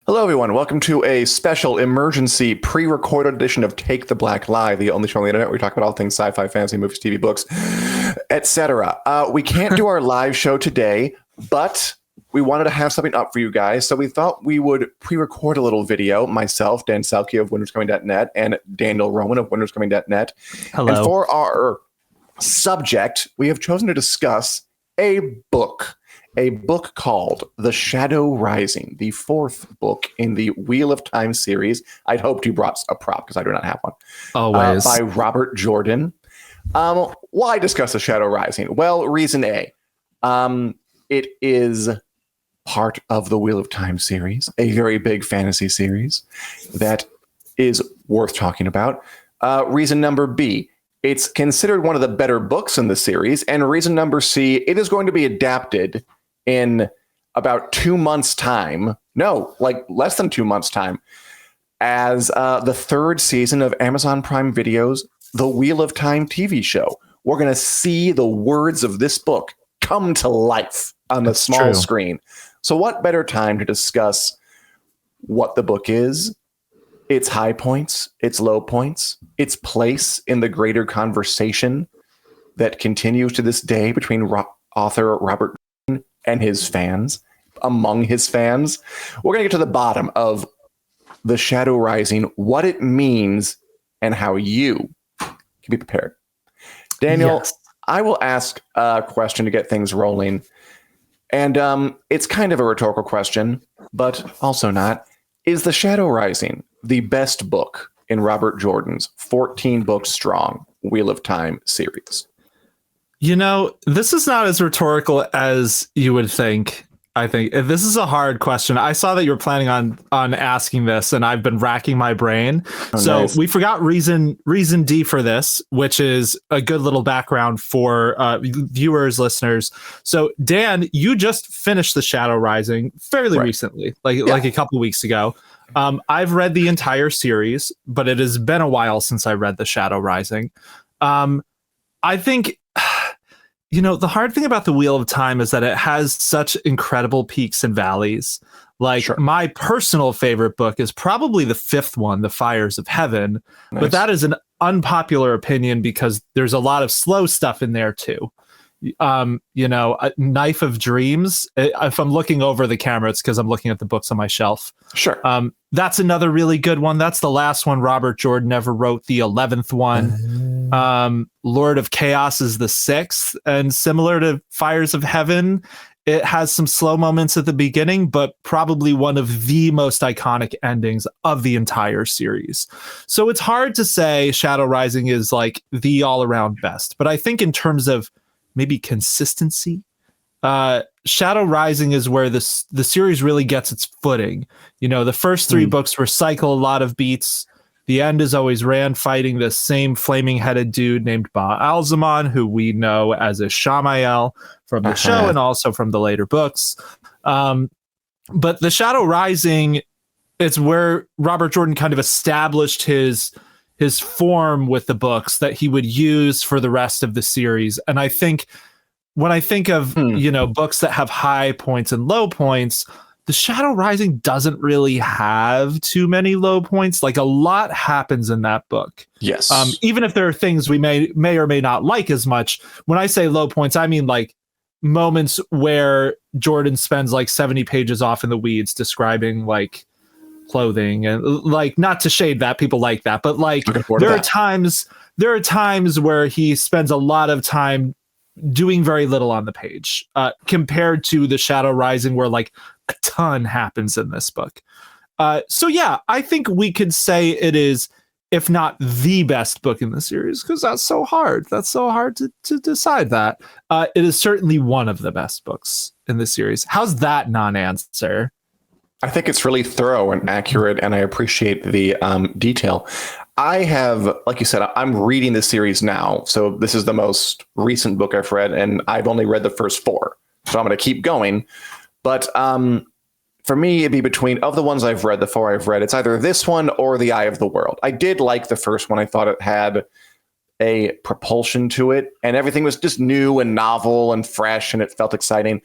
Hello, everyone. Welcome to a special emergency pre-recorded edition of Take the Black Lie, the only show on the internet where we talk about all things sci-fi, fantasy, movies, TV, books, etc. We can't do our live show today, but we wanted to have something up for you guys, so we thought we would pre-record a little video. Myself, Dan Selcke of WintersComing.net, and Daniel Roman of WintersComing.net. Hello. And for our subject, we have chosen to discuss a book called The Shadow Rising, the fourth book in the Wheel of Time series. I'd hoped you brought a prop because I do not have one. Always. By Robert Jordan. Why discuss The Shadow Rising? Well, reason A. It is part of the Wheel of Time series, a very big fantasy series that is worth talking about. Reason number B. It's considered one of the better books in the series. And reason number C, it is going to be adapted in about 2 months' time. No, like less than 2 months' time, as the third season of Amazon Prime Video's The Wheel of Time TV show. We're going to see the words of this book come to life on the small screen. So what better time to discuss what the book is, its high points, its low points, its place in the greater conversation that continues to this day between author Robert and his fans, among his fans. We're going to get to the bottom of The Shadow Rising, what it means, and how you can be prepared. Daniel, yes. I will ask a question to get things rolling. And it's kind of a rhetorical question, but also not. Is The Shadow Rising the best book in Robert Jordan's 14-book strong Wheel of Time series? You know, this is not as rhetorical as you would think. I think this is a hard question. I saw that you were planning on asking this, and I've been racking my brain. So nice. We forgot reason D for this, which is a good little background for viewers, listeners. So Dan, you just finished The Shadow Rising fairly recently, like a couple weeks ago. I've read the entire series, but it has been a while since I read The Shadow Rising. I think, you know, the hard thing about the Wheel of Time is that it has such incredible peaks and valleys. Like my personal favorite book is probably the fifth one, The Fires of Heaven. Nice. But that is an unpopular opinion because there's a lot of slow stuff in there too. You know, Knife of Dreams. If I'm looking over the camera, it's because I'm looking at the books on my shelf. Sure. That's another really good one. That's the last one Robert Jordan ever wrote, the 11th one. Lord of Chaos is the 6th, and similar to Fires of Heaven, it has some slow moments at the beginning, but probably one of the most iconic endings of the entire series. So it's hard to say Shadow Rising is like the all-around best, but I think in terms of maybe consistency, Shadow Rising is where the series really gets its footing. You know, the first 3 books recycle a lot of beats. The end is always Rand fighting the same flaming-headed dude named Ba-Alzamon, who we know as Ishamael from the show and also from the later books. But The Shadow Rising, it's where Robert Jordan kind of established his form with the books that he would use for the rest of the series. And I think when I think of, you know, books that have high points and low points, The Shadow Rising doesn't really have too many low points. Like, a lot happens in that book. Yes. Even if there are things we may or may not like as much. When I say low points, I mean like moments where Jordan spends like 70 pages off in the weeds describing like clothing, and like, not to shade that, people like that, but like there are times where he spends a lot of time doing very little on the page, compared to The Shadow Rising, where like a ton happens in this book. So yeah, I think we could say it is, if not the best book in the series, because that's so hard. That's so hard to decide that. It is certainly one of the best books in the series. How's that non-answer? I think it's really thorough and accurate, and I appreciate the detail. I have, like you said, I'm reading the series now. So this is the most recent book I've read, and I've only read the first 4. So I'm going to keep going. But for me, it'd be between, of the ones I've read, the 4 I've read, it's either this one or The Eye of the World. I did like the first one. I thought it had a propulsion to it, and everything was just new and novel and fresh, and it felt exciting.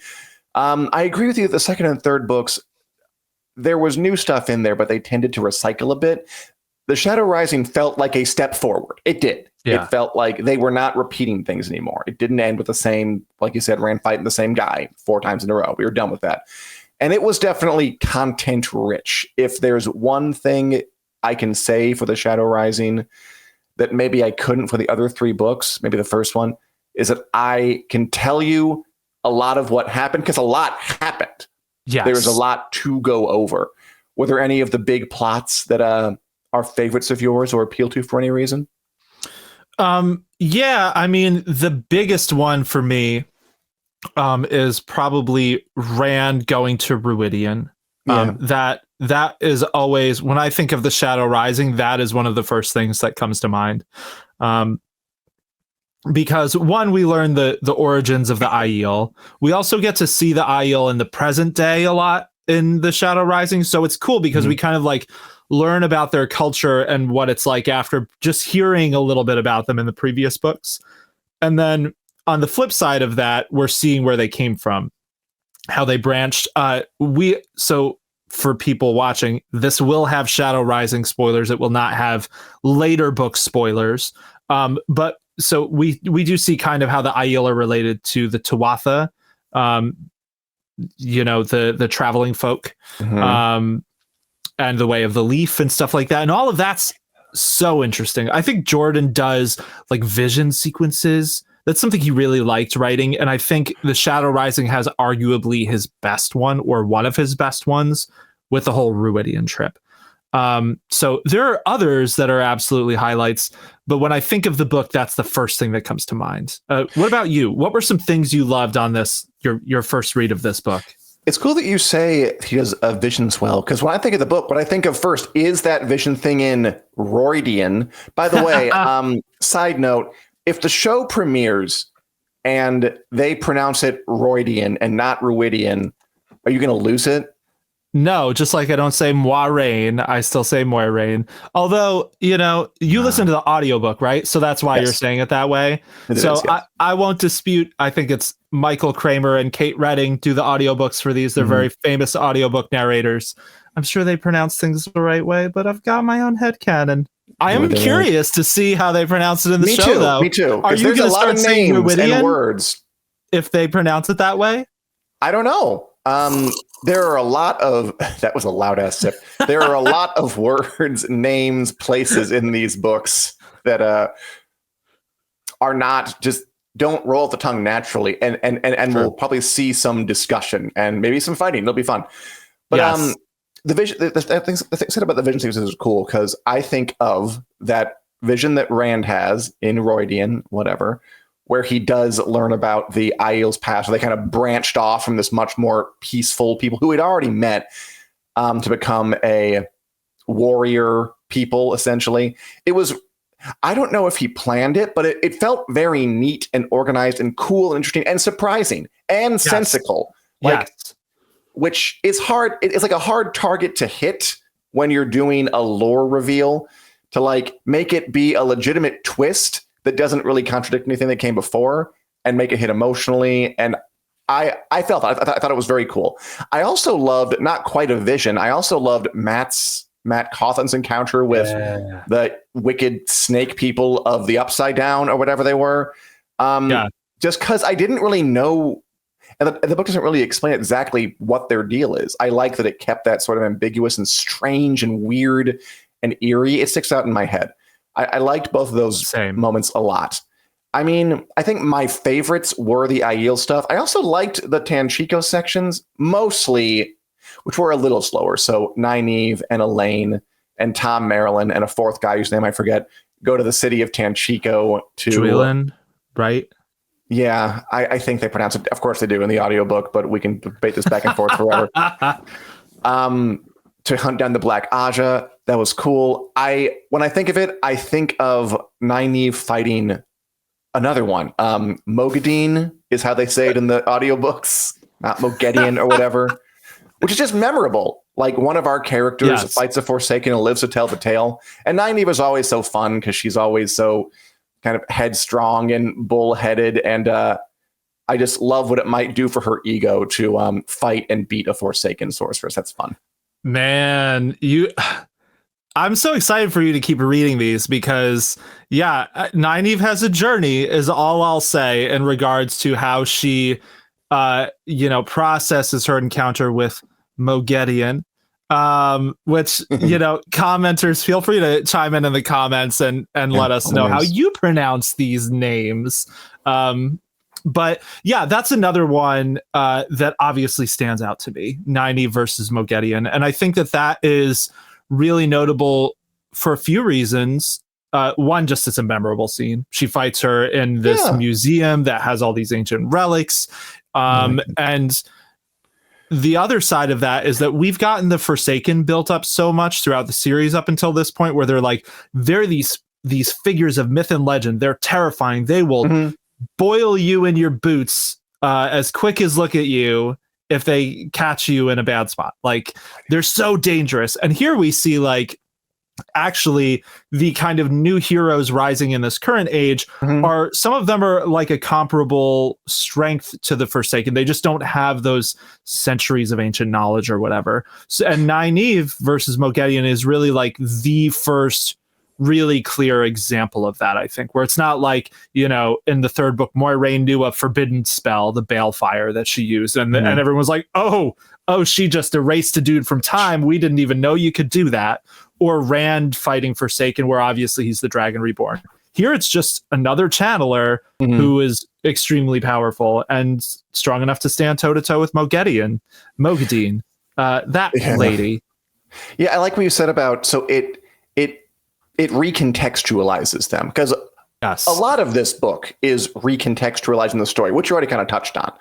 I agree with you that the second and third books there was new stuff in there, but they tended to recycle a bit. The Shadow Rising felt like a step forward. It did. Yeah. It felt like they were not repeating things anymore. It didn't end with the same, like you said, Rand fighting the same guy 4 times in a row. We were done with that. And it was definitely content rich. If there's one thing I can say for the Shadow Rising that maybe I couldn't for the other 3 books, maybe the first one, is that I can tell you a lot of what happened, because a lot happened. Yes. There's a lot to go over. Were there any of the big plots that are favorites of yours or appeal to for any reason? Yeah, I mean, the biggest one for me is probably Rand going to Ruidian. That is always, when I think of the Shadow Rising, that is one of the first things that comes to mind. Because one, we learn the origins of the Aiel. We also get to see the Aiel in the present day a lot in the Shadow Rising. So it's cool because we kind of like learn about their culture and what it's like after just hearing a little bit about them in the previous books. And then on the flip side of that, we're seeing where they came from, how they branched. So for people watching, this will have Shadow Rising spoilers. It will not have later book spoilers. But so we do see kind of how the Aiel are related to the Tuatha, the traveling folk, and the Way of the Leaf and stuff like that. And all of that's so interesting. I think Jordan does like vision sequences. That's something he really liked writing. And I think the Shadow Rising has arguably his best one, or one of his best ones, with the whole Ruidian trip. So there are others that are absolutely highlights, but when I think of the book, that's the first thing that comes to mind. What about you? What were some things you loved on this, your first read of this book? It's cool that you say he does visions well, because when I think of the book, what I think of first is that vision thing in Roidian. By the way, side note, if the show premieres and they pronounce it Roidian and not Ruidian, are you going to lose it? No, just like I don't say Moiraine, I still say Moiraine. Although, you listen to the audiobook, right? So that's why you're saying it that way. Yes. I won't dispute. I think it's Michael Kramer and Kate Redding do the audiobooks for these. They're very famous audiobook narrators. I'm sure they pronounce things the right way, but I've got my own headcanon. I am curious to see how they pronounce it in the show, though. Me too. Are you going to start saying Ruidian and words if they pronounce it that way? I don't know. There are a lot of, that was a loud ass sip. There are a lot of words, names, places in these books that are not just, don't roll off the tongue naturally, and we'll probably see some discussion and maybe some fighting. It'll be fun. But the vision, the thing said about the vision sequences is cool, because I think of that vision that Rand has in Roidian, whatever, where he does learn about the Aiel's past, where they kind of branched off from this much more peaceful people who had already met to become a warrior people, essentially. It was, I don't know if he planned it, but it felt very neat and organized and cool and interesting and surprising and sensical. Which is hard. It's like a hard target to hit when you're doing a lore reveal, to like make it be a legitimate twist that doesn't really contradict anything that came before and make it hit emotionally. And I thought it was very cool. I also loved, not quite a vision, I also loved Matt Cawthon's encounter with the wicked snake people of the Upside Down, or whatever they were. Just because I didn't really know, and the book doesn't really explain exactly what their deal is. I like that it kept that sort of ambiguous and strange and weird and eerie. It sticks out in my head. I liked both of those moments a lot. I mean, I think my favorites were the Aiel stuff. I also liked the Tanchico sections, mostly, which were a little slower. So Nynaeve and Elaine and Tom Marilyn and a fourth guy whose name I forget go to the city of Tanchico to... Julian, right? Yeah, I think they pronounce it. Of course they do in the audiobook, but we can debate this back and forth forever. To hunt down the Black Aja. That was cool. When I think of it, I think of Nynaeve fighting another one. Mogadine is how they say it in the audiobooks, not Mogedian or whatever, which is just memorable. Like, one of our characters fights a Forsaken and lives to tell the tale. And Nynaeve is always so fun because she's always so kind of headstrong and bullheaded. And I just love what it might do for her ego to fight and beat a Forsaken sorceress. That's fun. Man, I'm so excited for you to keep reading these because, yeah, Nynaeve has a journey, is all I'll say in regards to how she, processes her encounter with Moghedien. Which, commenters, feel free to chime in the comments and let us know how you pronounce these names. But yeah, that's another one that obviously stands out to me, Nynaeve versus Moghedien. And I think that is really notable for a few reasons. One, just it's a memorable scene. She fights her in this museum that has all these ancient relics. And the other side of that is that we've gotten the Forsaken built up so much throughout the series up until this point where they're these figures of myth and legend. They're terrifying. They will boil you in your boots as quick as look at you if they catch you in a bad spot. Like, they're so dangerous. And here we see actually the kind of new heroes rising in this current age are, some of them are like a comparable strength to the Forsaken. They just don't have those centuries of ancient knowledge or whatever. So, and Nynaeve versus Moghedien is really like the first really clear example of that, I think, where it's not like, in the third book, Moiraine knew a forbidden spell, the Balefire that she used, and everyone was like, oh, she just erased a dude from time. We didn't even know you could do that. Or Rand fighting Forsaken, where obviously he's the Dragon Reborn. Here it's just another channeler who is extremely powerful and strong enough to stand toe-to-toe with Moghedien. That lady. Yeah, I like what you said about, so it recontextualizes them, because a lot of this book is recontextualizing the story, which you already kind of touched on.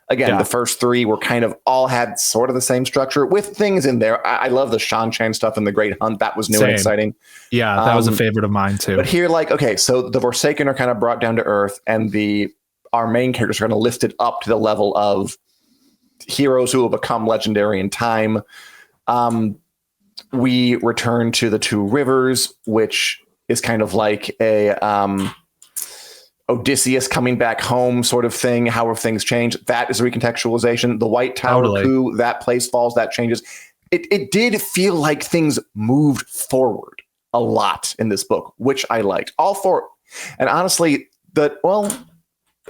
Again, the first three were kind of all had sort of the same structure with things in there. I love the Shan-Chan stuff in The Great Hunt. That was new and exciting. Yeah, that was a favorite of mine too. But here, so the Forsaken are kind of brought down to earth, and our main characters are kind of lifted up to the level of heroes who will become legendary in time. We return to the Two Rivers, which is kind of like a Odysseus coming back home sort of thing. How have things changed? That is a recontextualization. The White Tower coup, that place falls, that changes. It did feel like things moved forward a lot in this book, which I liked. All four. And honestly, I was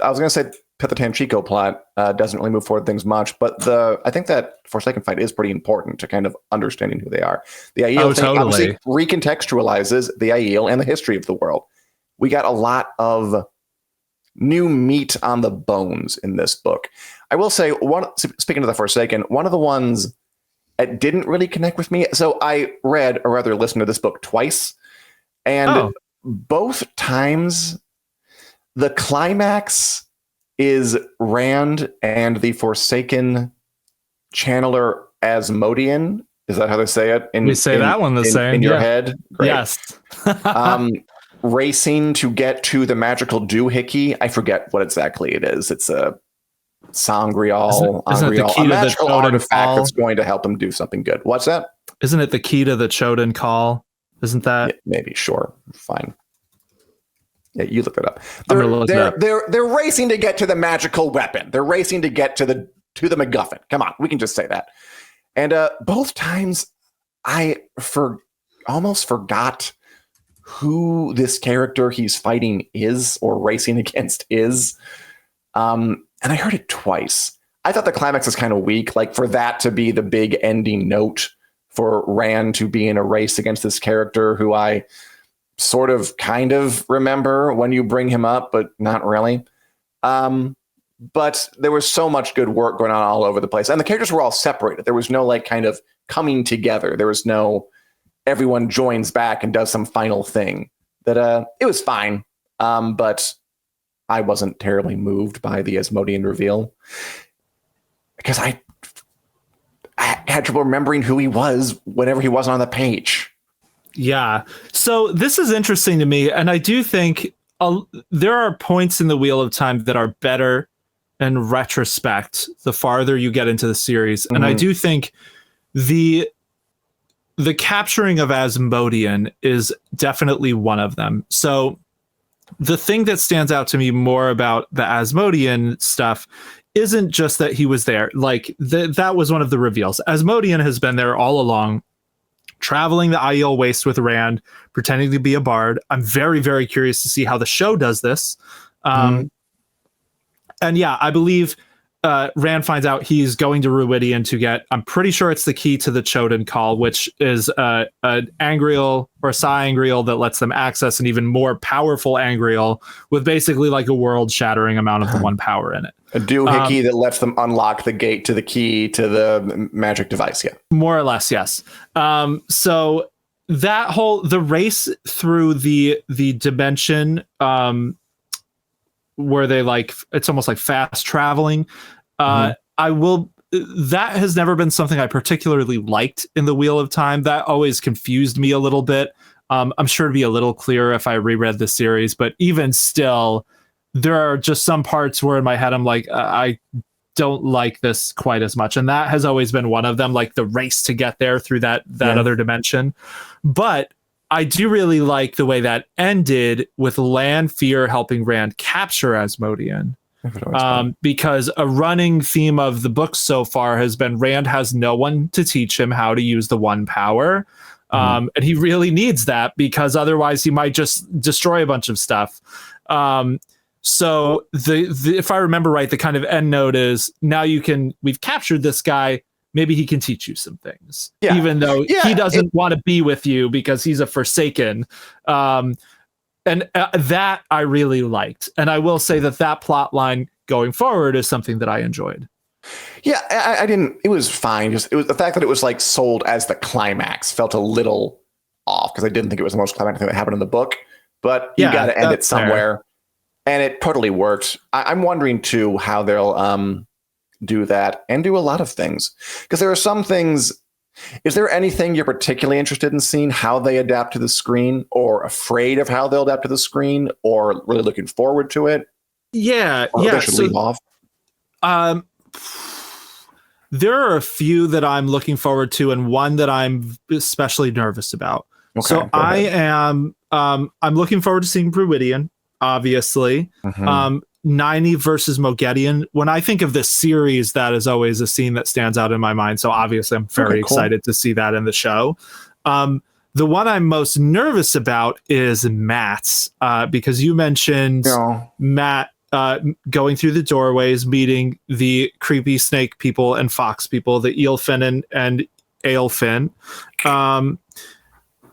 going to say Pitha Tanchico plot doesn't really move forward things much, but I think that Forsaken fight is pretty important to kind of understanding who they are. The Aiel thing obviously recontextualizes the Aiel and the history of the world. We got a lot of new meat on the bones in this book. I will say, speaking of the Forsaken, one of the ones that didn't really connect with me. So I read, or rather listened to this book twice, and both times the climax is Rand and the Forsaken channeler Asmodean. Is that how they say it? We say that one the same. In your head? Great. Yes. Racing to get to the magical doohickey. I forget what exactly it is. It's a Sangreal, a magical artifact that's going to help him do something good. What's that? Isn't it the key to the Choden Call? Isn't that? Yeah, maybe. Sure. Fine. Yeah, you look it up. They're racing to get to the magical weapon. They're racing to get to the MacGuffin. Come on, we can just say that. And both times, I almost forgot who this character he's fighting is or racing against is. And I heard it twice. I thought the climax was kind of weak, like for that to be the big ending note for Rand to be in a race against this character who I sort of kind of remember when you bring him up, but not really. But there was so much good work going on all over the place. And the characters were all separated. There was no kind of coming together. There was no everyone joins back and does some final thing. That it was fine. But I wasn't terribly moved by the Asmodean reveal because I had trouble remembering who he was whenever he wasn't on the page. Yeah. So this is interesting to me. And I do think there are points in the Wheel of Time that are better in retrospect the farther you get into the series. And I do think the capturing of Asmodean is definitely one of them. So the thing that stands out to me more about the Asmodean stuff isn't just that he was there. Like that was one of the reveals. Asmodean has been there all along, traveling the Aiel Waste with Rand, pretending to be a bard. I'm very, very curious to see how the show does this. And yeah, I believe Rand finds out he's going to Ruidian to get, I'm pretty sure it's the key to the Choden Call, which is an Angreal or Psy-Angreal that lets them access an even more powerful Angreal with basically like a world-shattering amount of the one power in it. A doohickey that lets them unlock the gate to the key to the magic device, yeah. More or less, yes. So that the race through the dimension where they like, it's almost like fast traveling. That has never been something I particularly liked in the Wheel of Time. That always confused me a little bit. I'm sure it'd be a little clearer if I reread the series, but even still, there are just some parts where in my head I'm like, I don't like this quite as much. And that has always been one of them, like the race to get there through that other dimension. But I do really like the way that ended with Lanfear helping Rand capture Asmodean. Because a running theme of the book so far has been Rand has no one to teach him how to use the one power. And he really needs that because otherwise he might just destroy a bunch of stuff. So if I remember right, the kind of end note is now we've captured this guy. Maybe he can teach you some things, even though he doesn't want to be with you because he's a Forsaken. And that I really liked. And I will say that plot line going forward is something that I enjoyed. Yeah, I didn't. It was fine. Just it was the fact that it was like sold as the climax felt a little off because I didn't think it was the most climactic thing that happened in the book. But you got to end it somewhere, and it totally worked. I'm wondering too how they'll do that and do a lot of things because there are some things. Is there anything you're particularly interested in seeing how they adapt to the screen, or afraid of how they'll adapt to the screen, or really looking forward to it? Yeah. So, leave off. There are a few that I'm looking forward to, and one that I'm especially nervous about. Okay, so I'm looking forward to seeing Ruidian, obviously. 90 versus Moghedian. When I think of this series, that is always a scene that stands out in my mind. So obviously I'm very excited to see that in the show. The one I'm most nervous about is Matt's, because you mentioned Matt going through the doorways, meeting the creepy snake people and fox people, the eelfin and aelfin.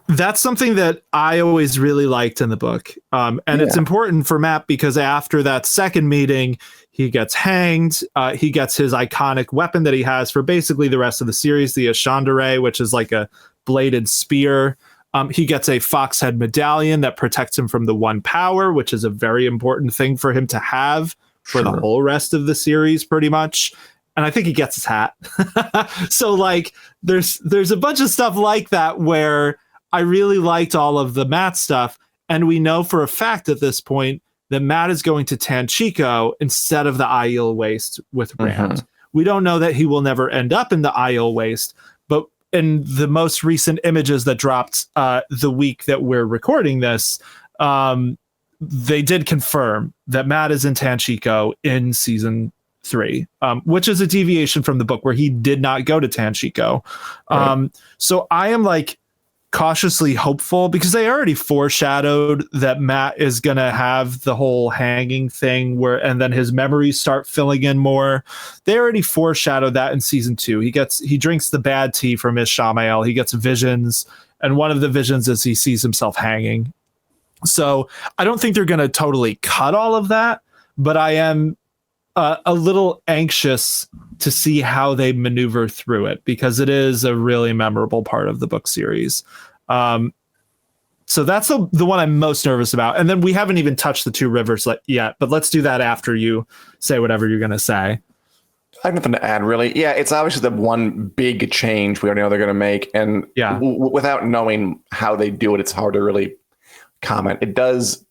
That's something that I always really liked in the book. It's important for Matt because after that second meeting, he gets hanged. He gets his iconic weapon that he has for basically the rest of the series, the Ashandare, which is like a bladed spear. He gets a foxhead medallion that protects him from the one power, which is a very important thing for him to have for the whole rest of the series, pretty much. And I think he gets his hat. So like there's a bunch of stuff like that where I really liked all of the Matt stuff. And we know for a fact at this point that Matt is going to Tanchico instead of the Aiel Waste with Rand. We don't know that he will never end up in the Aiel Waste, but in the most recent images that dropped the week that we're recording this, they did confirm that Matt is in Tanchico in season 3, which is a deviation from the book where he did not go to Tanchico. So I am like cautiously hopeful because they already foreshadowed that Matt is going to have the whole hanging thing and then his memories start filling in more. They already foreshadowed that in season 2. He drinks the bad tea from Ishamael. He gets visions. And one of the visions is he sees himself hanging. So I don't think they're going to totally cut all of that, but I am a little anxious to see how they maneuver through it because it is a really memorable part of the book series. So that's the one I'm most nervous about. And then we haven't even touched the two rivers yet, but let's do that after you say whatever you're going to say. I have nothing to add, really. Yeah, it's obviously the one big change we already know they're going to make. And without knowing how they do it, it's hard to really comment. It does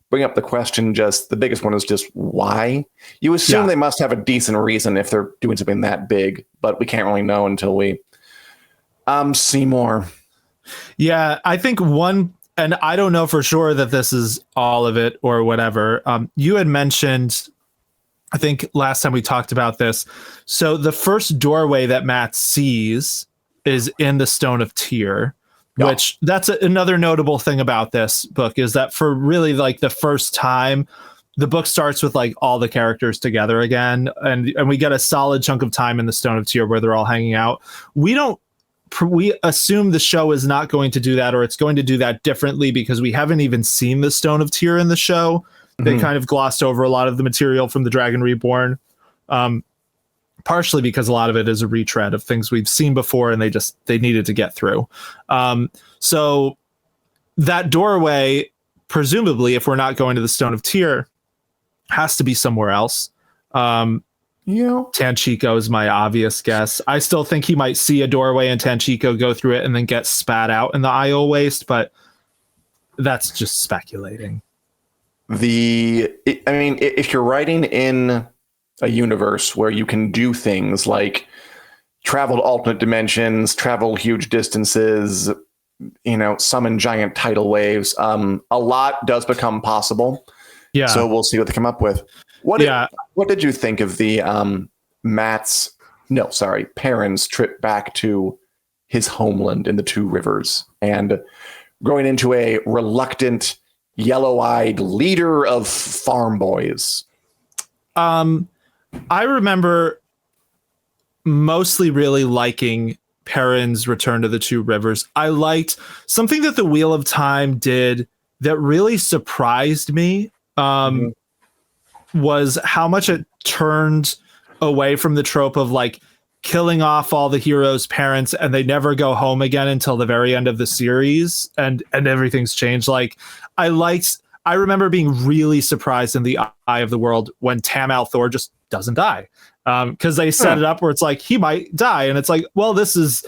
bring up the question, just the biggest one is just why. You assume they must have a decent reason if they're doing something that big, but we can't really know until we see more. Yeah, I think one, and I don't know for sure that this is all of it or whatever. You had mentioned I think last time we talked about this. So the first doorway that Matt sees is in the Stone of Tyr, which that's another notable thing about this book is that for really like the first time, the book starts with like all the characters together again, and we get a solid chunk of time in the Stone of Tyr where they're all hanging out. We assume the show is not going to do that, or it's going to do that differently because we haven't even seen the Stone of Tyr in the show. They kind of glossed over a lot of the material from the Dragon Reborn, partially because a lot of it is a retread of things we've seen before, and they needed to get through. So that doorway, presumably, if we're not going to the Stone of Tyr, has to be somewhere else. Tanchico is my obvious guess. I still think he might see a doorway and Tanchico go through it and then get spat out in the Io waste, but that's just speculating. If you're writing in a universe where you can do things like travel to alternate dimensions, travel huge distances, summon giant tidal waves, a lot does become possible. Yeah. So we'll see what they come up with. What did you think of the Perrin's trip back to his homeland in the Two Rivers and growing into a reluctant, yellow-eyed leader of farm boys? I remember mostly really liking Perrin's return to the Two Rivers. I liked something that the Wheel of Time did that really surprised me. Was how much it turned away from the trope of like killing off all the heroes' parents and they never go home again until the very end of the series, and everything's changed. Like I remember being really surprised in the Eye of the World when Tam Althor just doesn't die, because they set it up where it's like he might die, and it's like, well, this is,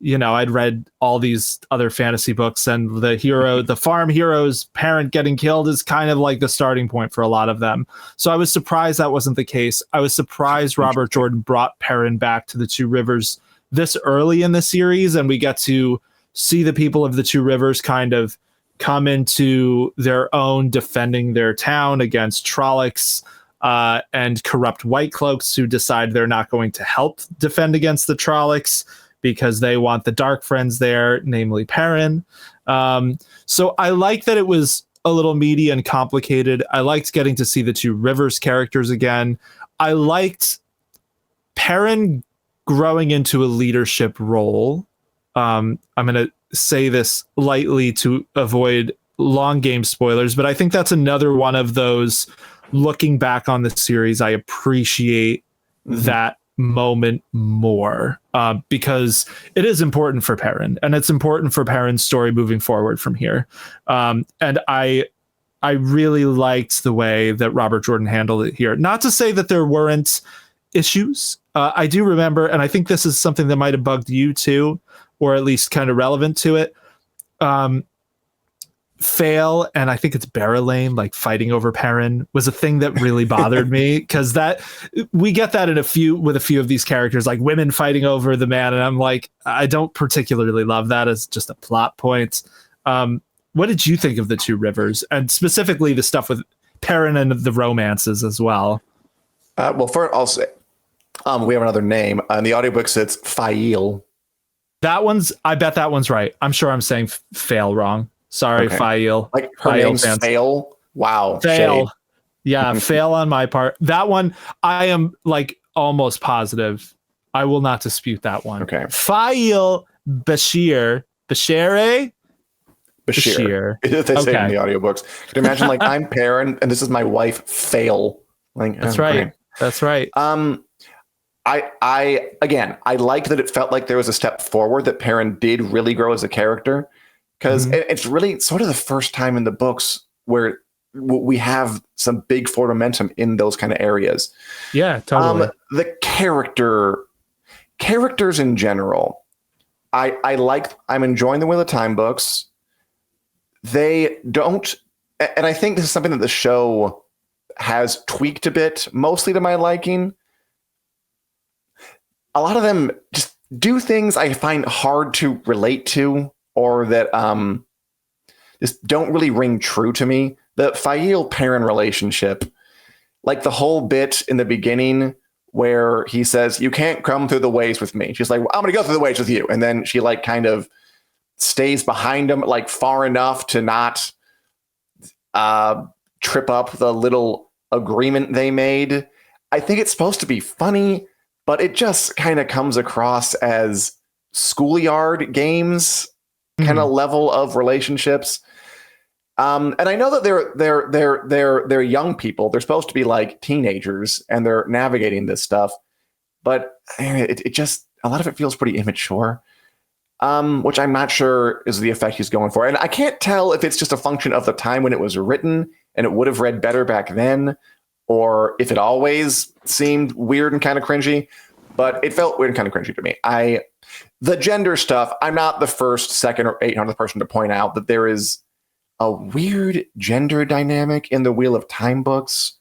I'd read all these other fantasy books, and the farm hero's parent getting killed is kind of like the starting point for a lot of them. So I was surprised that wasn't the case. I was surprised Robert Jordan brought Perrin back to the Two Rivers this early in the series, and we get to see the people of the Two Rivers kind of come into their own, defending their town against Trollocs and corrupt White Cloaks who decide they're not going to help defend against the Trollocs because they want the Dark Friends there, namely Perrin. So I like that it was a little meaty and complicated. I liked getting to see the Two Rivers characters again. I liked Perrin growing into a leadership role. I'm going to say this lightly to avoid long game spoilers, but I think that's another one of those, looking back on the series, I appreciate that moment more, because it is important for Perrin, and it's important for Perrin's story moving forward from here. And I really liked the way that Robert Jordan handled it here. Not to say that there weren't issues. I do remember, and I think this is something that might have bugged you too, or at least kind of relevant to it. Fail, and I think it's Barrelane, like fighting over Perrin, was a thing that really bothered me, because that we get that with a few of these characters, like women fighting over the man, and I'm like, I don't particularly love that as just a plot point. What did you think of the Two Rivers, and specifically the stuff with Perrin and the romances as well? Well, first I'll say we have another name in the audiobooks. It's Fail. I bet that one's right. I'm sure I'm saying fail wrong. Sorry, okay. Fail. Like her name's Fail? Wow. Fail. Shade. Yeah, fail on my part. That one, I am like almost positive. I will not dispute that one. Okay. Fail Bashir. Bashir. They say it in the audiobooks. Can you imagine, like, I'm Perrin and this is my wife, Fail. Like, that's right. Great. That's right. I liked that it felt like there was a step forward, that Perrin did really grow as a character. Because it's really sort of the first time in the books where we have some big forward momentum in those kind of areas. Yeah, totally. The characters in general, I'm enjoying the Wheel of Time books. They don't, and I think this is something that the show has tweaked a bit, mostly to my liking. A lot of them just do things I find hard to relate to, or that just don't really ring true to me. The Fael Perrin relationship, like the whole bit in the beginning where he says, "You can't come through the ways with me." She's like, well, "I'm going to go through the ways with you," and then she like kind of stays behind him like far enough to not trip up the little agreement they made. I think it's supposed to be funny, but it just kind of comes across as schoolyard games kind of level of relationships. And I know that they're young people. They're supposed to be like teenagers, and they're navigating this stuff. But it just, a lot of it feels pretty immature, which I'm not sure is the effect he's going for. And I can't tell if it's just a function of the time when it was written and it would have read better back then, or if it always seemed weird and kind of cringy. But it felt weird and kind of cringy to me. The gender stuff, I'm not the first, second, or 800th person to point out that there is a weird gender dynamic in the Wheel of Time books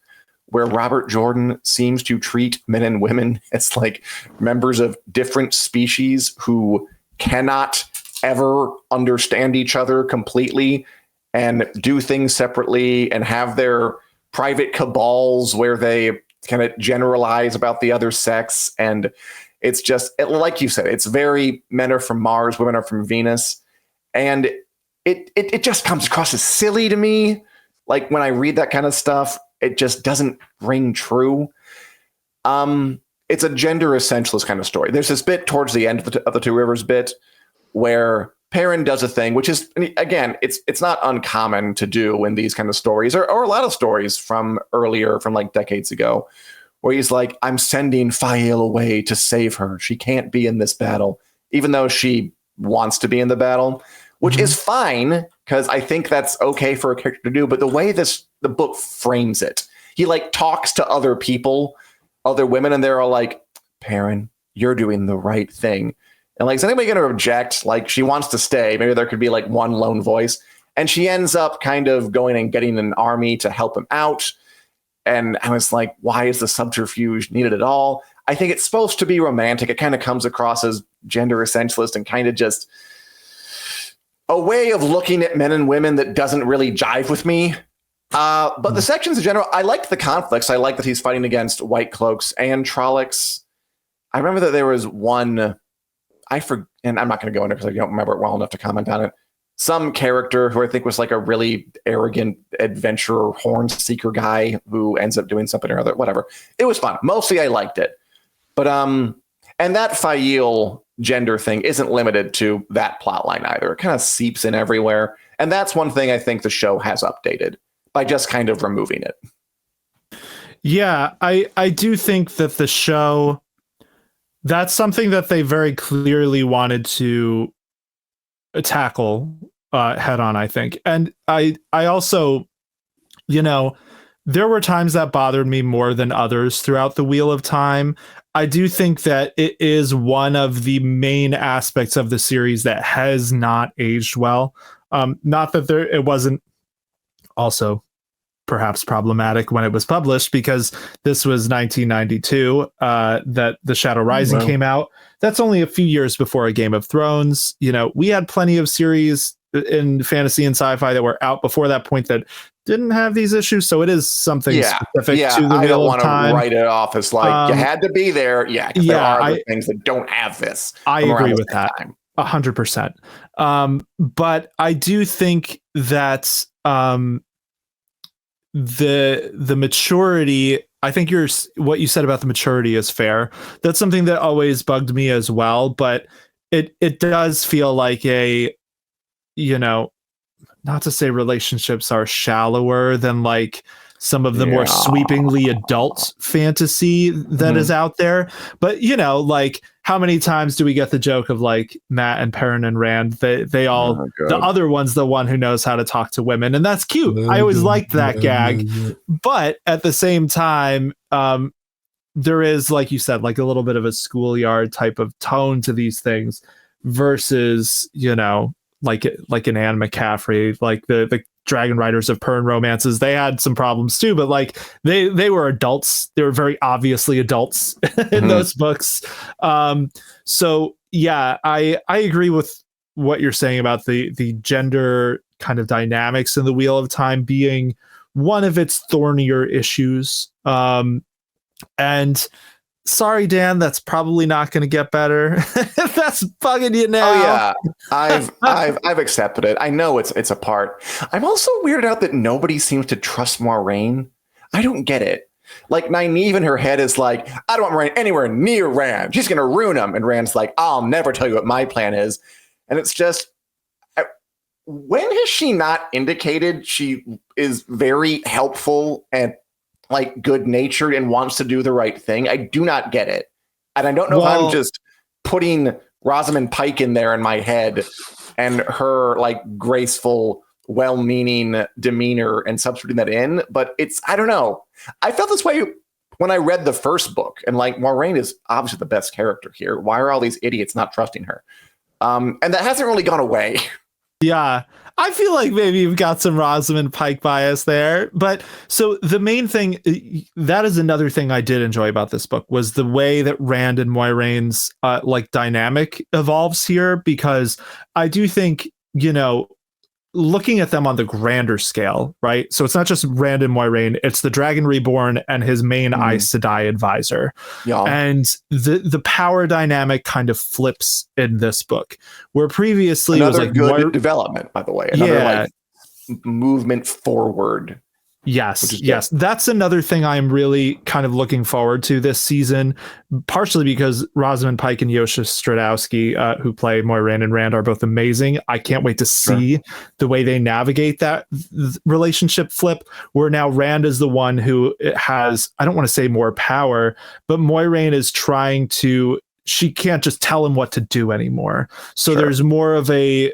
where Robert Jordan seems to treat men and women as like members of different species who cannot ever understand each other completely and do things separately and have their private cabals where they kind of generalize about the other sex. And it's just, like you said, it's very men are from Mars, women are from Venus. And it just comes across as silly to me. Like when I read that kind of stuff, it just doesn't ring true. It's a gender essentialist kind of story. There's this bit towards the end of the Two Rivers bit where Perrin does a thing, which is, again, it's not uncommon to do in these kind of stories, or a lot of stories from earlier, from like decades ago, where he's like, "I'm sending Fael away to save her. She can't be in this battle," even though she wants to be in the battle, which is fine, because I think that's okay for a character to do. But the way the book frames it, he like talks to other people, other women, and they're all like, "Perrin, you're doing the right thing." And like, is anybody going to object? Like, she wants to stay. Maybe there could be like one lone voice. And she ends up kind of going and getting an army to help him out. And I was like, why is the subterfuge needed at all? I think it's supposed to be romantic. It kind of comes across as gender essentialist and kind of just a way of looking at men and women that doesn't really jive with me. But the sections in general, I liked the conflicts. I like that he's fighting against White Cloaks and Trollocs. I remember that there was one, and I'm not going to go into it because I don't remember it well enough to comment on it. Some character who I think was like a really arrogant adventurer, horn seeker guy who ends up doing something or other, whatever. It was fun. Mostly I liked it. But, and that Fael gender thing isn't limited to that plot line either. It kind of seeps in everywhere. And that's one thing I think the show has updated by just kind of removing it. Yeah, I do think that the show, that's something that they very clearly wanted to tackle head on, I think. And I also, there were times that bothered me more than others throughout the Wheel of Time. I do think that it is one of the main aspects of the series that has not aged well. Not that it wasn't also perhaps problematic when it was published, because this was 1992 that The Shadow Rising came out. That's only a few years before a Game of Thrones. We had plenty of series in fantasy and sci-fi that were out before that point that didn't have these issues. So it is something specific to the I don't want to write it off as like you had to be there. Yeah, there are other things that don't have this. I agree with that 100%. But I do think that the maturity, I think what you said about the maturity is fair. That's something that always bugged me as well, but it does feel like not to say relationships are shallower than like some of the more sweepingly adult fantasy that is out there. But, like, how many times do we get the joke of like Matt and Perrin and Rand? They all, the other one's the one who knows how to talk to women. And that's cute. I always liked that gag. But at the same time, there is, like you said, like a little bit of a schoolyard type of tone to these things versus, like an Anne McCaffrey, like the Dragon Riders of Pern romances. They had some problems too, but like they were adults. They were very obviously adults in those books. So yeah, I agree with what you're saying about the gender kind of dynamics in the Wheel of Time being one of its thornier issues. And sorry, Dan, that's probably not going to get better. That's bugging you now. Oh yeah, I've accepted it. I know it's a part. I'm also weirded out that nobody seems to trust Moiraine. I don't get it. Like Nynaeve in her head is like, I don't want Moiraine anywhere near Rand. She's gonna ruin him. And Rand's like, I'll never tell you what my plan is. And it's just, when has she not indicated she is very helpful and like good natured and wants to do the right thing? I do not get it, and I don't know if I'm just putting Rosamund Pike in there in my head and her like graceful, well-meaning demeanor and substituting that in. But it's, I don't know. I felt this way when I read the first book, and like Moiraine is obviously the best character here. Why are all these idiots not trusting her? And that hasn't really gone away. Yeah, I feel like maybe you've got some Rosamund Pike bias there. But so the main thing, that is another thing I did enjoy about this book, was the way that Rand and Moiraine's like dynamic evolves here, because I do think, you know, looking at them on the grander scale, right? So it's not just Rand and Moiraine, it's the Dragon Reborn and his main Aes Sedai advisor. Yeah. And the power dynamic kind of flips in this book, where previously another it was like good development, by the way. Another like movement forward. Yes. That's another thing I'm really kind of looking forward to this season, partially because Rosamund Pike and Yosha Stradowski, who play Moiraine and Rand, are both amazing. I can't wait to see the way they navigate that relationship flip, where now Rand is the one who has, I don't want to say more power, but Moiraine is trying to, she can't just tell him what to do anymore. So there's more of a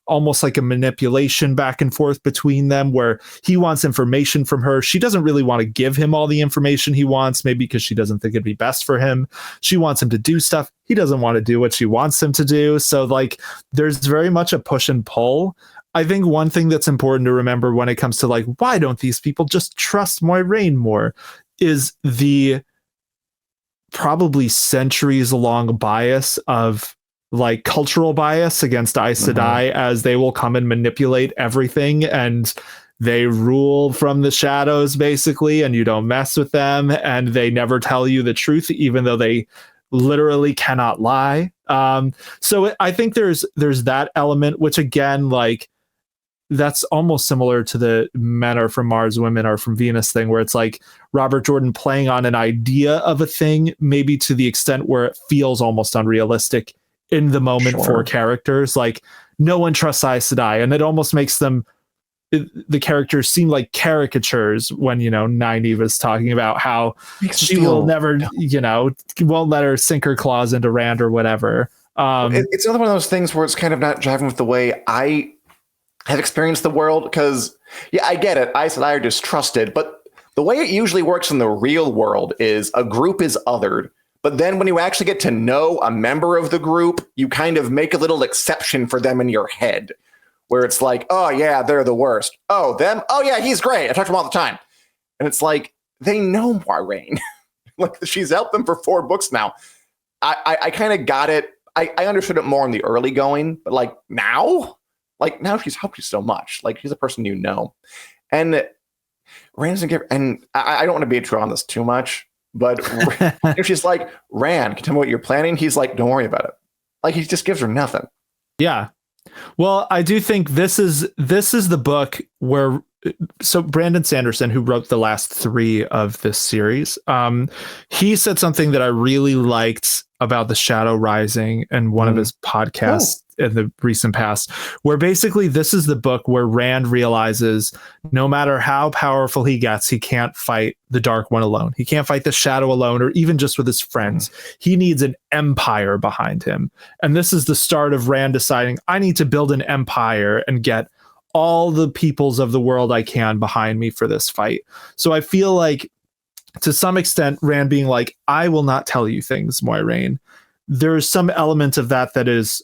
almost like a manipulation back and forth between them, where he wants information from her. She doesn't really want to give him all the information he wants, maybe because she doesn't think it'd be best for him. She wants him to do stuff. He doesn't want to do what she wants him to do. So like there's very much a push and pull. I think one thing that's important to remember when it comes to like, why don't these people just trust Moiraine more, is the probably centuries long bias of like cultural bias against Aes Sedai, as they will come and manipulate everything and they rule from the shadows basically, and you don't mess with them, and they never tell you the truth, even though they literally cannot lie. So I think there's that element, which again, like that's almost similar to the men are from Mars, women are from Venus thing, where it's like Robert Jordan playing on an idea of a thing, maybe to the extent where it feels almost unrealistic in the moment for characters. Like no one trusts Aes Sedai, and it almost makes them, the characters seem like caricatures when, you know, Nynaeve is talking about how she will never, you know, won't let her sink her claws into Rand or whatever. It's another one of those things where it's kind of not driving with the way I have experienced the world, because yeah, I get it, Aes Sedai are distrusted, but the way it usually works in the real world is a group is othered. But then when you actually get to know a member of the group, you kind of make a little exception for them in your head, where it's like, oh, yeah, they're the worst. Oh, them? Oh, yeah, he's great. I talk to him all the time. And it's like, they know Moiraine. Like, she's helped them for 4 books now. I kind of got it. I understood it more in the early going, but like now she's helped you so much. Like, she's a person you know. And Rand doesn't give, and I don't want to be true on this too much, but if she's like, Rand, can you tell me what you're planning? He's like, don't worry about it. Like, he just gives her nothing. Yeah. Well, I do think this is the book where, so Brandon Sanderson, who wrote the last 3 of this series, he said something that I really liked about the Shadow Rising in one of his podcasts in the recent past, where basically this is the book where Rand realizes no matter how powerful he gets, he can't fight the Dark One alone. He can't fight the Shadow alone, or even just with his friends. He needs an empire behind him. And this is the start of Rand deciding, I need to build an empire and get all the peoples of the world I can behind me for this fight. So I feel like, to some extent, Rand being like, I will not tell you things, Moiraine. There's some element of that is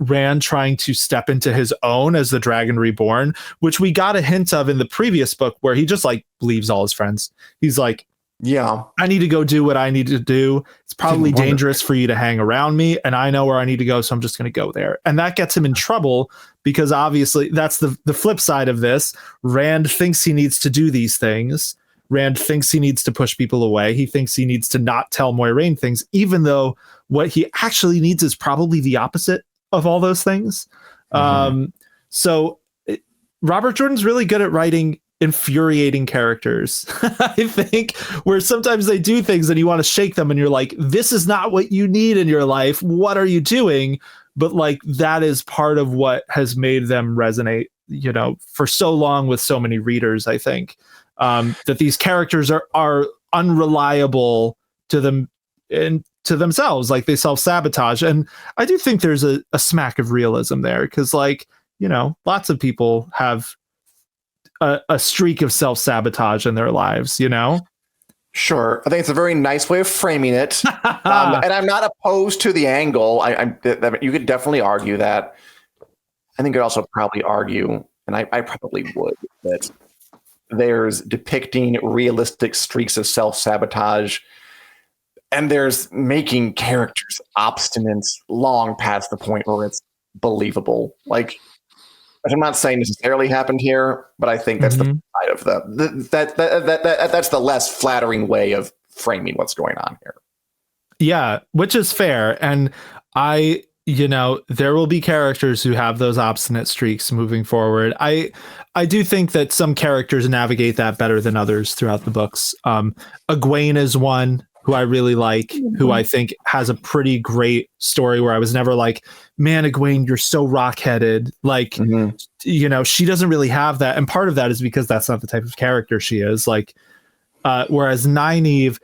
Rand trying to step into his own as the Dragon Reborn, which we got a hint of in the previous book, where he just like leaves all his friends. He's like, Yeah. I need to go do what I need to do. It's probably dangerous for you to hang around me, and I know where I need to go, so I'm just going to go there. And that gets him in trouble because obviously that's the flip side of this. Rand thinks he needs to do these things. Rand thinks he needs to push people away. He thinks he needs to not tell Moiraine things, even though what he actually needs is probably the opposite of all those things. So Robert Jordan's really good at writing infuriating characters. I think where sometimes they do things and you want to shake them and you're like, this is not what you need in your life. What are you doing? But like, that is part of what has made them resonate, you know, for so long with so many readers, I think. That these characters are unreliable to them and to themselves, like they self-sabotage. And I do think there's a smack of realism there because, like, you know, lots of people have a streak of self-sabotage in their lives, you know? Sure. I think it's a very nice way of framing it. And I'm not opposed to the angle. You could definitely argue that. I think you could also probably argue, and I probably would, that there's depicting realistic streaks of self-sabotage, and there's making characters obstinate long past the point where it's believable. Like, I'm not saying necessarily happened here, but I think that's the side of that's the less flattering way of framing what's going on here. Yeah, which is fair. And you know, there will be characters who have those obstinate streaks moving forward. I do think that some characters navigate that better than others throughout the books. Egwene is one who I really like, who I think has a pretty great story where I was never like, man, Egwene, you're so rock-headed. Like, you know, she doesn't really have that. And part of that is because that's not the type of character she is. Like, whereas Nynaeve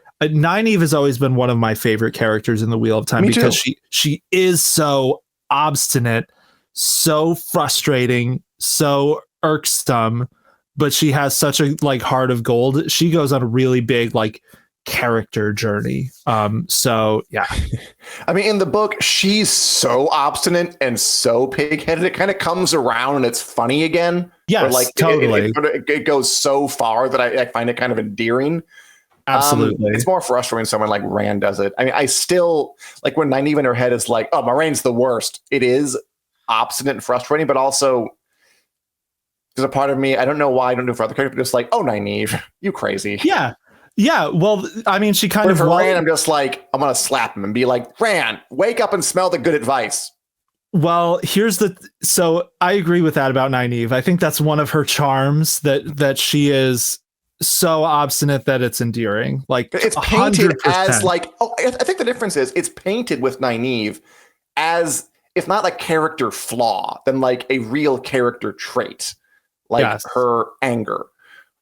has always been one of my favorite characters in the Wheel of Time because she is so obstinate, so frustrating, so irksome, but she has such a like heart of gold. She goes on a really big like character journey. So yeah. I mean, in the book, she's so obstinate and so pig-headed. It kind of comes around and it's funny again. Yes, like totally. It goes so far that I find it kind of endearing. Absolutely. It's more frustrating when someone like Rand does it. I mean, I still like when Nynaeve in her head is like, oh, Moraine's the worst. It is obstinate and frustrating, but also there's a part of me, I don't know why I don't do it for other characters, but just like, oh, Nynaeve, you crazy. Yeah. Yeah. Well, I mean, she kind of. For Rand, I'm just like, I'm going to slap him and be like, Rand, wake up and smell the good advice. Well, so I agree with that about Nynaeve. I think that's one of her charms that she is so obstinate that it's endearing. Like it's painted 100%. as like, I think the difference is it's painted with Nynaeve as if not a character flaw, then like a real character trait, like her anger.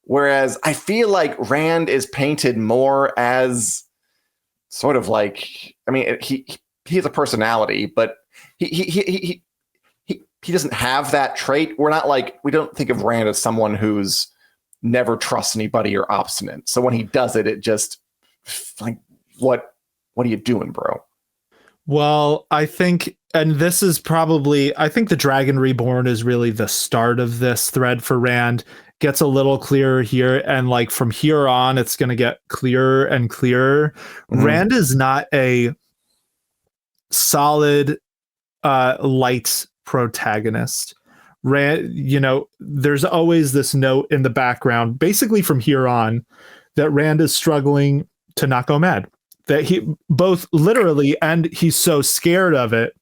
Whereas I feel like Rand is painted more as sort of like, I mean, he has a personality, but he doesn't have that trait. We don't think of Rand as someone who's never trusts anybody or obstinate. So when he does it, it just like, what are you doing, bro? Well, I think, and this is probably, I think the Dragon Reborn is really the start of this thread for Rand. Gets a little clearer here, and like from here on, it's going to get clearer and clearer. Rand is not a solid, light protagonist. Rand, you know, there's always this note in the background, basically from here on, that Rand is struggling to not go mad. That he both literally and he's so scared of it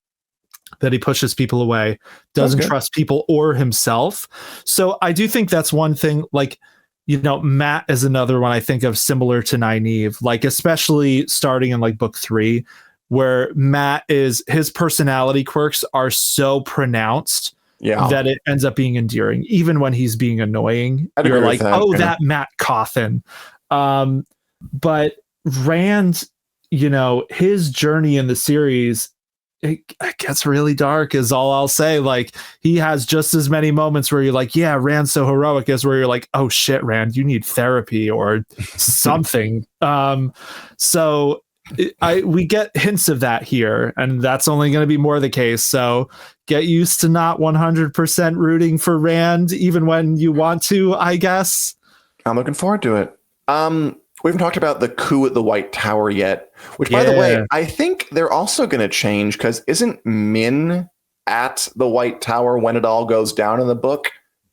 that he pushes people away, doesn't trust people or himself. So I do think that's one thing. Like, you know, Matt is another one I think of similar to Nynaeve, like especially starting in like book 3, where Matt his personality quirks are so pronounced that it ends up being endearing, even when he's being annoying. You're like, that Matt Cawthon. But Rand, you know, his journey in the series, it gets really dark is all I'll say. Like he has just as many moments where you're like, yeah, Rand's so heroic, as where you're like, oh shit, Rand, you need therapy or something. So we get hints of that here, and that's only going to be more the case. So get used to not 100% rooting for Rand, even when you want to, I guess. I'm looking forward to it. We haven't talked about the coup at the White Tower yet, which, by the Yeah. way, I think they're also going to change because isn't Min at the White Tower when it all goes down in the book?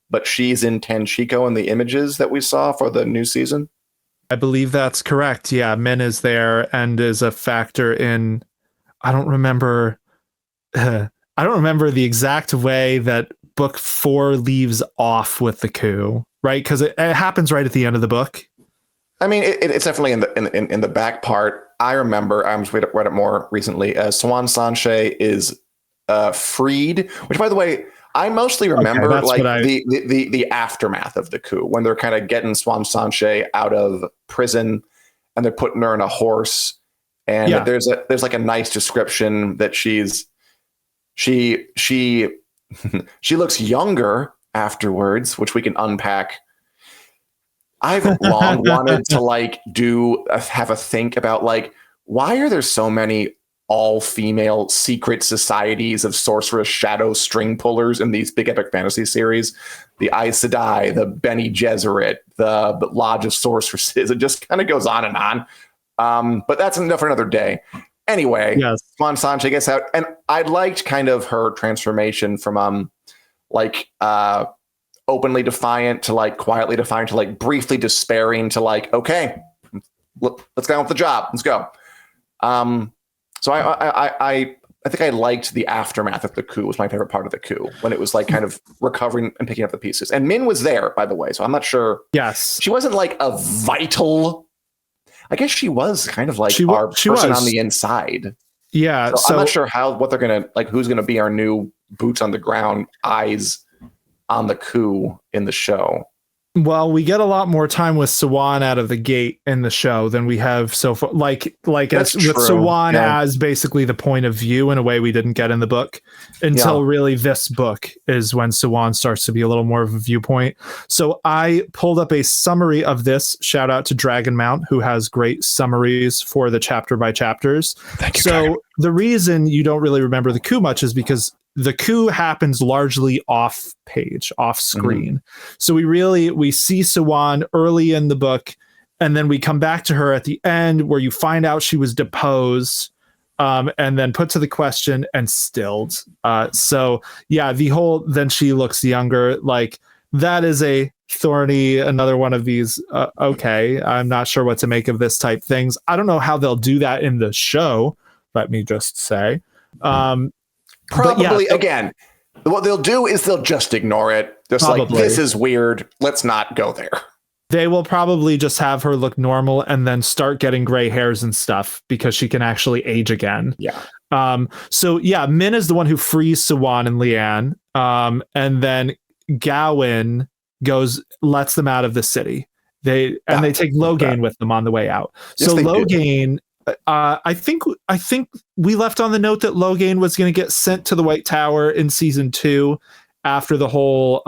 But she's in Tanchico in the images that we saw for the new season. I believe that's correct. Yeah, Min is there and is a factor in. I don't remember. I don't remember the exact way that book 4 leaves off with the coup, right? Because it happens right at the end of the book. I mean, it's definitely in the back part. I remember. I just read it more recently. Swan Sanche is freed, which, by the way, I mostly remember the aftermath of the coup when they're kind of getting Swan Sanche out of prison and they're putting her in a horse. And there's like a nice description that she looks younger afterwards, which we can unpack. I've long wanted to have a think about why are there so many all-female secret societies of sorceress shadow string pullers in these big epic fantasy series? The Aes Sedai, the Bene Gesserit, the Lodge of Sorceresses. It just kind of goes on and on. But that's enough for another day. Anyway, Swan Sanche gets out, and I liked kind of her transformation from openly defiant to quietly defiant to briefly despairing to okay, let's get on with the job. Let's go. So I think I liked the aftermath of the coup. Was my favorite part of the coup when it was kind of recovering and picking up the pieces. And Min was there, by the way, so I'm not sure. Yes, she wasn't a vital. I guess she was kind of our person on the inside. Yeah, so I'm not sure what they're gonna who's gonna be our new boots on the ground eyes on the coup in the show. Well, we get a lot more time with Sawan out of the gate in the show than we have so far. With Sawan as basically the point of view in a way we didn't get in the book until really this book is when Sawan starts to be a little more of a viewpoint. So I pulled up a summary of this. Shout out to Dragon Mount, who has great summaries for the chapter by chapters. Thank you, so Dragon. The reason you don't really remember the coup much is because the coup happens largely off page, off screen. Mm-hmm. So we see Sawan early in the book, and then we come back to her at the end where you find out she was deposed, and then put to the question and stilled. Then she looks younger. That is a thorny, another one of these. Okay, I'm not sure what to make of this type things. I don't know how they'll do that in the show. Let me just say. Probably again, what they'll do is they'll just ignore it. Just this is weird. Let's not go there. They will probably just have her look normal and then start getting gray hairs and stuff because she can actually age again. Yeah. Min is the one who frees Sawan and Leanne. And then Gawain lets them out of the city. They take Logain with them on the way out. Yes, so Logain. I think we left on the note that Logain was going to get sent to the White Tower in season 2 after the whole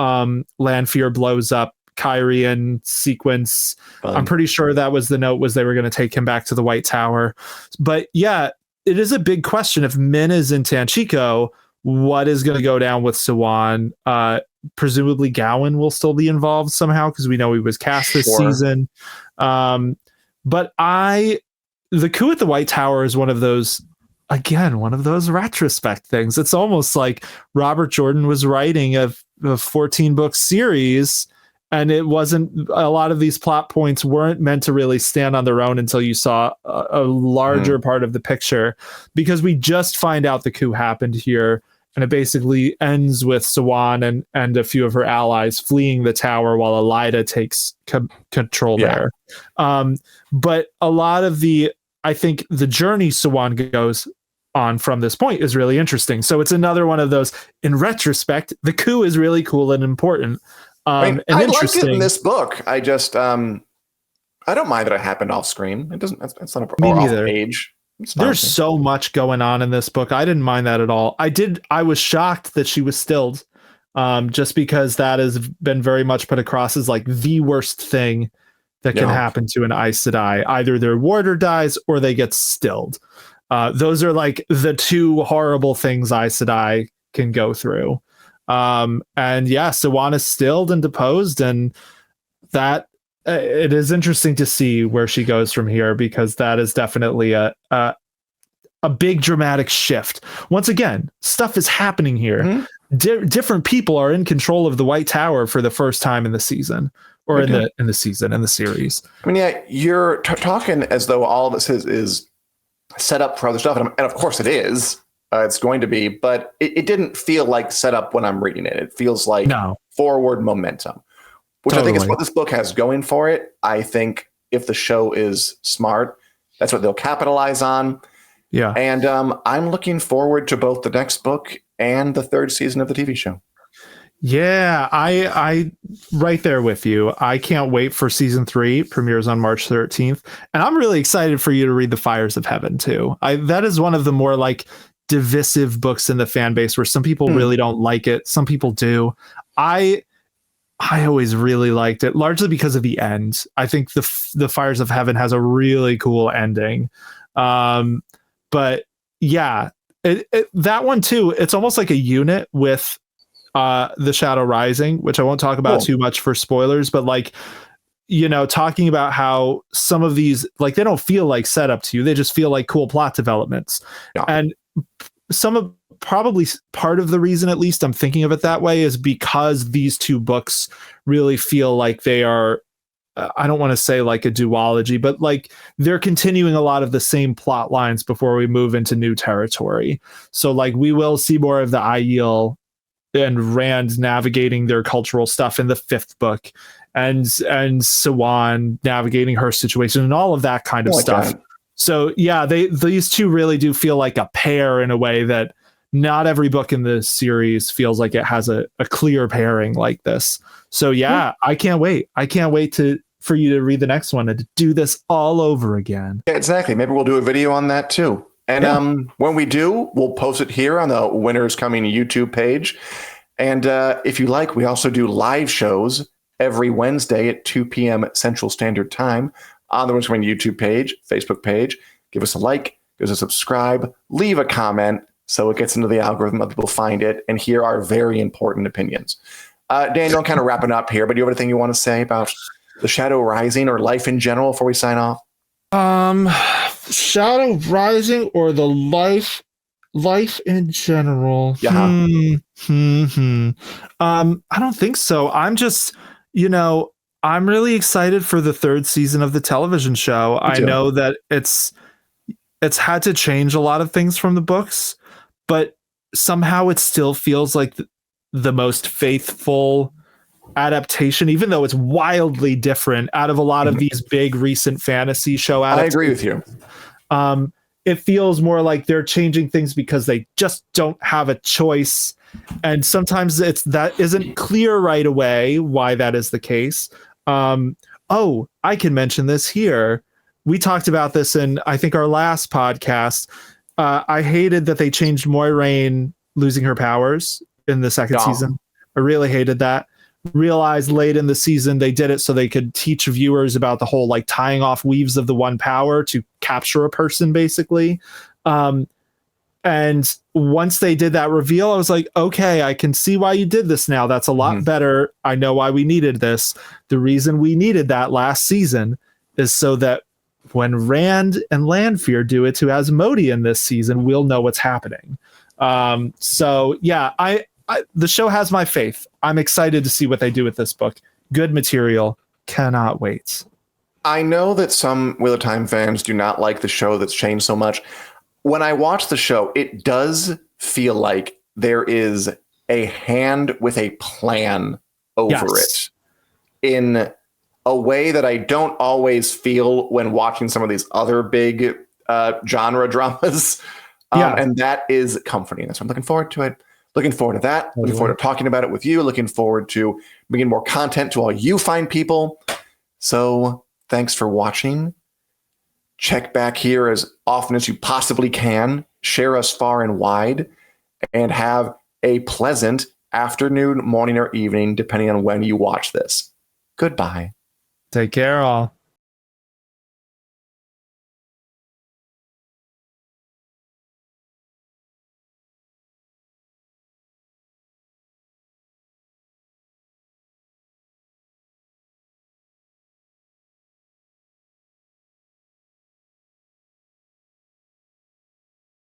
Lanfear blows up Kyrian sequence. Fun. I'm pretty sure that was the note, was they were going to take him back to the White Tower. But yeah, it is a big question. If Min is in Tanchico, what is going to go down with Sawan? Presumably Gawain will still be involved somehow because we know he was cast this season. But the coup at the White Tower is one of those retrospect things. It's almost like Robert Jordan was writing a 14-book series, and it wasn't, a lot of these plot points weren't meant to really stand on their own until you saw a larger part of the picture, because we just find out the coup happened here, and it basically ends with Sawan and a few of her allies fleeing the tower while Elida takes control there. But a lot of I think the journey Sawan goes on from this point is really interesting. So it's another one of those, in retrospect, the coup is really cool and important. And I interesting. liked it in this book. I just, I don't mind that it happened off screen. It doesn't, it's not a Me off neither. page. There's so much going on in this book. I didn't mind that at all. I was shocked that she was stilled, just because that has been very much put across as the worst thing that can happen to an Aes Sedai. Either their warder dies or they get stilled. Those are the two horrible things Aes Sedai can go through. Sawan is stilled and deposed, and that it is interesting to see where she goes from here, because that is definitely a big dramatic shift. Once again, stuff is happening here. Mm-hmm. Different people are in control of the White Tower for the first time in the season, or in the series. I mean, yeah, you're talking as though all of this is set up for other stuff, and of course it is. It's going to be, but it didn't feel like set up when I'm reading it. It feels like forward momentum, which I think is what this book has going for it. I think if the show is smart, that's what they'll capitalize on. Yeah. And I'm looking forward to both the next book and the third season of the TV show. Yeah, I right there with you. I can't wait for season 3. Premieres on March 13th. And I'm really excited for you to read The Fires of Heaven too. That is one of the more like divisive books in the fan base, where some people really don't like it. Some people do. I always really liked it, largely because of the end. I think the Fires of Heaven has a really cool ending. But yeah, that one too, it's almost like a unit with The Shadow Rising, which I won't talk about too much for spoilers, but like, talking about how some of these, like, they don't feel like setup to you. They just feel like cool plot developments. Yeah. And probably part of the reason, at least I'm thinking of it that way, is because these two books really feel like they are, I don't want to say like a duology, but like they're continuing a lot of the same plot lines before we move into new territory. So like we will see more of the Aiel and Rand navigating their cultural stuff in the 5th book, and Siwan navigating her situation and all of that kind of stuff. God. So yeah, these two really do feel like a pair in a way that not every book in the series feels like it has a clear pairing like this. So yeah, I can't wait. I can't wait for you to read the next one and to do this all over again. Yeah, exactly. Maybe we'll do a video on that too. And when we do, we'll post it here on the Winners Coming YouTube page. And if you like, we also do live shows every Wednesday at 2 p.m. Central Standard Time on the Winners Coming YouTube page, Facebook page. Give us a like, give us a subscribe, leave a comment so it gets into the algorithm, other people find it, and hear our very important opinions. Daniel, I'm kind of wrapping up here, but do you have anything you want to say about The Shadow Rising or life in general before we sign off? Shadow Rising or the life in general. Yeah. I don't think so. I'm just, I'm really excited for the 3rd season of the television show. I know that it's had to change a lot of things from the books, but somehow it still feels like the most faithful adaptation, even though it's wildly different out of a lot of these big recent fantasy show adaptations. I agree with you. It feels more like they're changing things because they just don't have a choice. And sometimes that isn't clear right away why that is the case. I can mention this here. We talked about this in, I think, our last podcast. I hated that they changed Moiraine losing her powers in the 2nd season. I really hated that. Realized late in the season they did it so they could teach viewers about the whole like tying off weaves of the one power to capture a person, basically. And once they did that reveal, I was like, okay, I can see why you did this now. That's a lot better. I know why we needed this. The reason we needed that last season is so that when Rand and Lanfear do it to Asmodean this season, we'll know what's happening. So yeah, the show has my faith. I'm excited to see what they do with this book. Good material. Cannot wait. I know that some Wheel of Time fans do not like the show that's changed so much. When I watch the show, it does feel like there is a hand with a plan over it in a way that I don't always feel when watching some of these other big genre dramas. And that is comforting. So I'm looking forward to it. Looking forward to that. Looking forward to talking about it with you. Looking forward to bringing more content to all you fine people. So thanks for watching. Check back here as often as you possibly can. Share us far and wide. And have a pleasant afternoon, morning, or evening, depending on when you watch this. Goodbye. Take care, all.